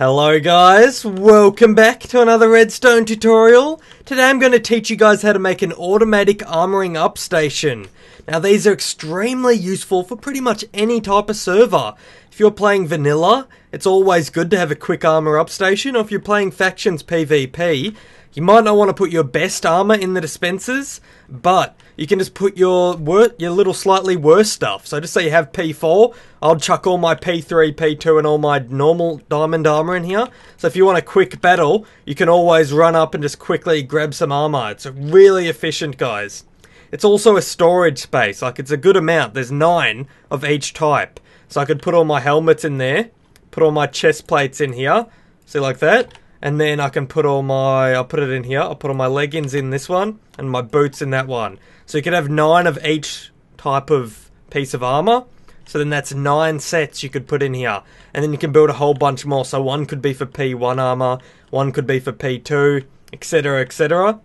Hello guys, welcome back to another Redstone tutorial. Today I'm going to teach you guys how to make an automatic armoring up station. Now these are extremely useful for pretty much any type of server. If you're playing vanilla, it's always good to have a quick armor up station, or if you're playing factions PvP, you might not want to put your best armor in the dispensers, but you can just put your little slightly worse stuff. So just say you have P4, I'll chuck all my P3, P2 and all my normal diamond armor in here. So if you want a quick battle, you can always run up and just quickly grab some armor. It's really efficient, guys. It's also a storage space, like it's a good amount. There's 9 of each type. So I could put all my helmets in there, put all my chest plates in here, see like that. And then I can put I'll put it in here, I'll put all my leggings in this one, and my boots in that one. So you can have 9 of each type of piece of armor. So then that's 9 sets you could put in here. And then you can build a whole bunch more. So one could be for P1 armor, one could be for P2, etc, etc.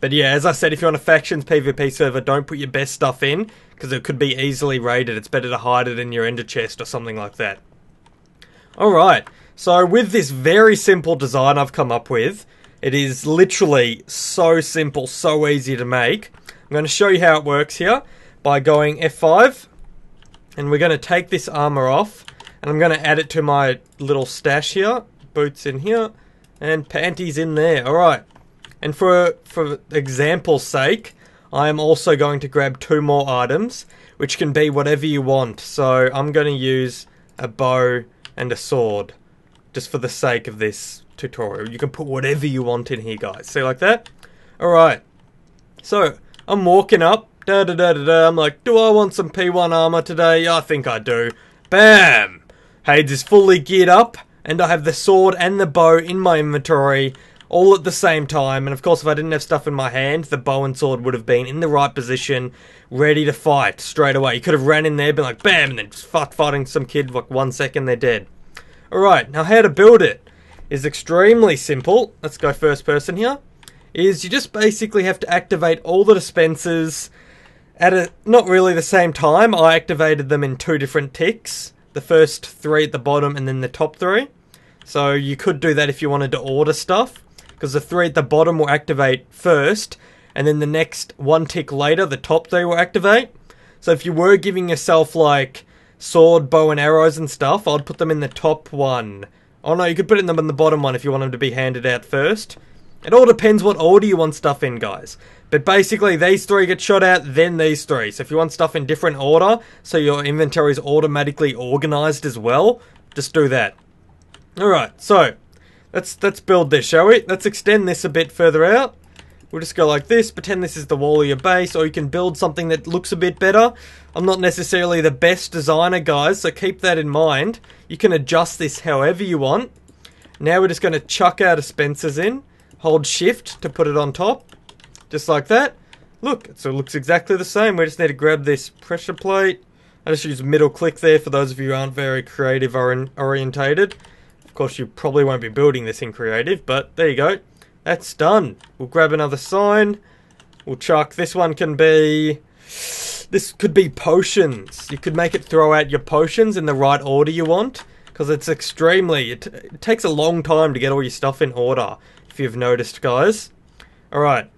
But yeah, as I said, if you're on a factions PvP server, don't put your best stuff in, because it could be easily raided. It's better to hide it in your ender chest or something like that. Alright. So with this very simple design I've come up with, it is literally so simple, so easy to make. I'm going to show you how it works here by going F5, and we're going to take this armor off, and I'm going to add it to my little stash here. Boots in here, and panties in there. Alright, and for example's sake, I am also going to grab 2 more items, which can be whatever you want. So I'm going to use a bow and a sword, just for the sake of this tutorial. You can put whatever you want in here, guys. See, like that? Alright. So, I'm walking up. I'm like, do I want some P1 armor today? I think I do. Bam! Hades is fully geared up, and I have the sword and the bow in my inventory, all at the same time. And of course, if I didn't have stuff in my hand, the bow and sword would have been in the right position, ready to fight straight away. You could have ran in there, been like, bam, and then just fighting some kid, like 1 second, they're dead. Alright, now how to build it is extremely simple. Let's go first person here. You just basically have to activate all the dispensers at not really the same time. I activated them in 2 different ticks. The first 3 at the bottom and then the top 3. So you could do that if you wanted to order stuff, because the 3 at the bottom will activate first, and then the next 1 tick later, the top 3 will activate. So if you were giving yourself like sword, bow and arrows and stuff, I'd put them in the top one. Oh no, you could put them in the bottom one if you want them to be handed out first. It all depends what order you want stuff in, guys. But basically, these 3 get shot out, then these 3. So if you want stuff in different order, so your inventory is automatically organized as well, just do that. Alright, so let's build this, shall we? Let's extend this a bit further out. We'll just go like this, pretend this is the wall of your base, or you can build something that looks a bit better. I'm not necessarily the best designer, guys, so keep that in mind. You can adjust this however you want. Now we're just going to chuck our dispensers in. Hold shift to put it on top. Just like that. Look, so it looks exactly the same. We just need to grab this pressure plate. I just use middle click there for those of you who aren't very creative or orientated. Of course, you probably won't be building this in creative, but there you go. That's done. We'll grab another sign. We'll chuck. This one can be... This could be potions. You could make it throw out your potions in the right order you want, because it's extremely... It takes a long time to get all your stuff in order, if you've noticed, guys. Alright.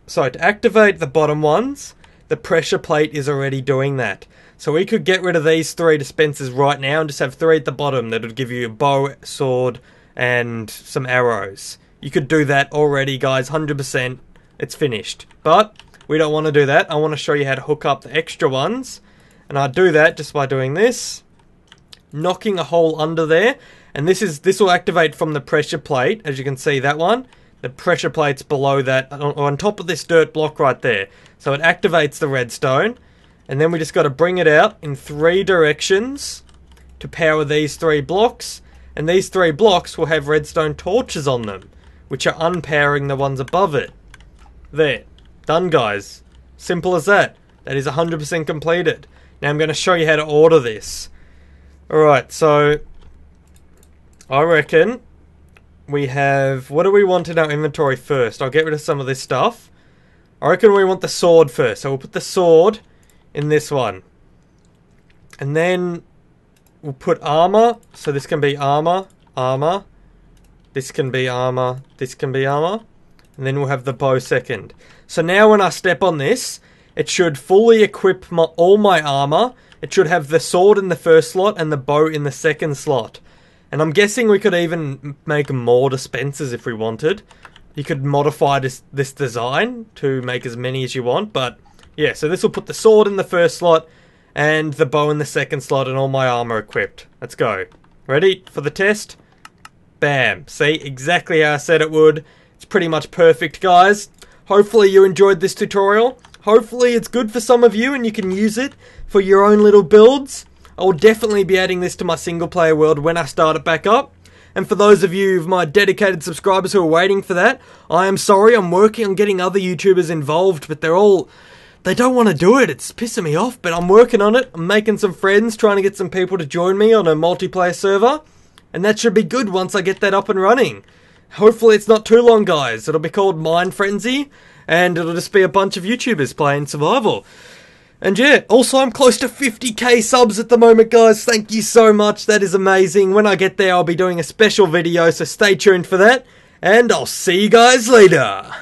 So, to activate the bottom ones, the pressure plate is already doing that. So we could get rid of these 3 dispensers right now and just have 3 at the bottom that would give you a bow, sword, and some arrows. You could do that already, guys, 100%. It's finished. But we don't want to do that. I want to show you how to hook up the extra ones. And I do that just by doing this. Knocking a hole under there. And this will activate from the pressure plate. As you can see, that one. The pressure plate's below that, on top of this dirt block right there. So it activates the redstone. And then we just got to bring it out in 3 directions to power these 3 blocks. And these 3 blocks will have redstone torches on them, which are unpowering the ones above it. There. Done, guys. Simple as that. That is 100% completed. Now I'm going to show you how to order this. Alright, so I reckon we have... What do we want in our inventory first? I'll get rid of some of this stuff. I reckon we want the sword first. So we'll put the sword in this one. And then we'll put armor. So this can be armor, armor, this can be armor, this can be armor, and then we'll have the bow second. So now when I step on this, it should fully equip all my armor. It should have the sword in the first slot and the bow in the second slot. And I'm guessing we could even make more dispensers if we wanted. You could modify this design to make as many as you want, but yeah, so this will put the sword in the first slot and the bow in the second slot and all my armor equipped. Let's go. Ready for the test? Bam. See, exactly how I said it would. It's pretty much perfect, guys. Hopefully you enjoyed this tutorial. Hopefully it's good for some of you and you can use it for your own little builds. I will definitely be adding this to my single player world when I start it back up. And for those of you of my dedicated subscribers who are waiting for that, I am sorry, I'm working on getting other YouTubers involved, but they don't want to do it. It's pissing me off, but I'm working on it. I'm making some friends, trying to get some people to join me on a multiplayer server. And that should be good once I get that up and running. Hopefully it's not too long, guys. It'll be called MineFrenzy, and it'll just be a bunch of YouTubers playing survival. And yeah, also I'm close to 50k subs at the moment, guys. Thank you so much. That is amazing. When I get there, I'll be doing a special video, so stay tuned for that. And I'll see you guys later.